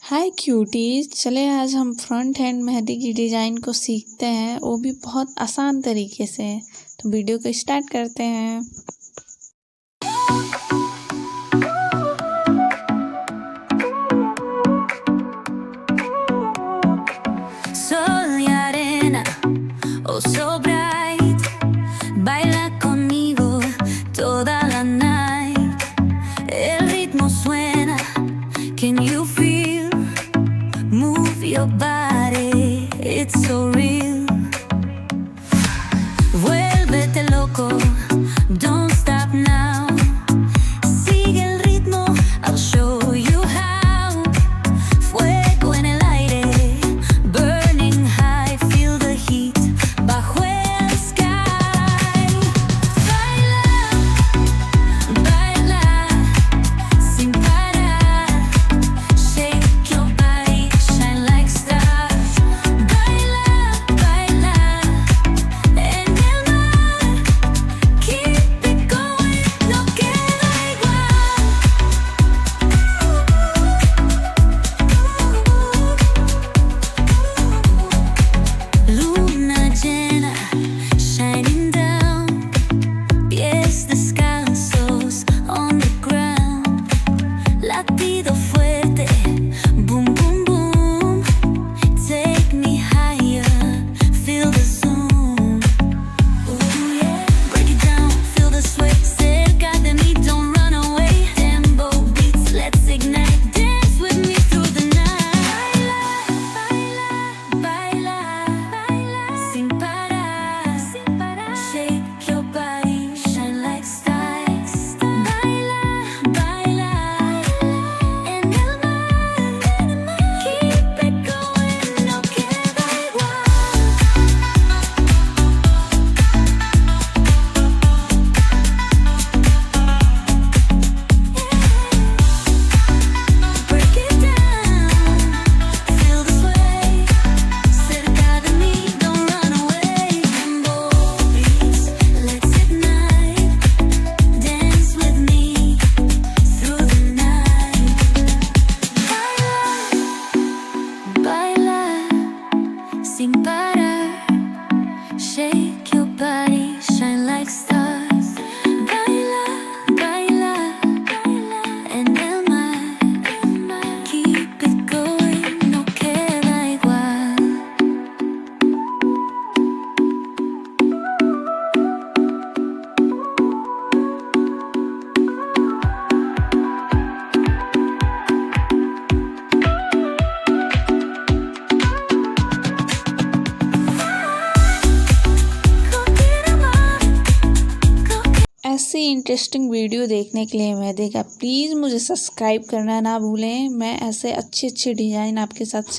हाय cuties, चले आज हम फ्रंट हैंड मेहंदी की डिज़ाइन को सीखते हैं, वो भी बहुत आसान तरीके से। तो वीडियो को स्टार्ट करते हैं। Sol y arena, oh so bright, baila conmigo toda la night. El ritmo suena, can you feel? Move your body, it's so real. Vuélvete loco, don't stop now. Sigue el ritmo, I'll show you how. Fuego en el aire, burning high, feel the heat bajo el sky. Baila, baila, sin parar. Shake your body, shine like stars. Baila, baila, en el mar. Keep it going, no queda igual. Luna llena, shining down. Pies descalzos on the ground. Latido fuerte, boom, boom, boom. Take me higher, feel the zoom. Ooh, yeah. Break it down, feel the sway. Cerca de mí, don't run away. Tempo beats, let's ignite. Dance with me through the night. Baila, baila, baila, sin parar, sin parar. Shake your body, shine like stars. Baila, baila, en el mar. Keep it going, no queda igual. Break it down, feel the sway. Cerca de mí, don't run away. Tempo beats, let's ignite. Dance with me through the night. Baila, baila, sin parar. Shake your body, shine like stars. Baila, baila, baila, en el mar. Keep it going, no queda igual. ऐसी interesting video देखने के लिए मेहंदी का please मुझे subscribe करना ना भूलें। मैं ऐसे अच्छे अच्छे डिज़ाइन आपके साथ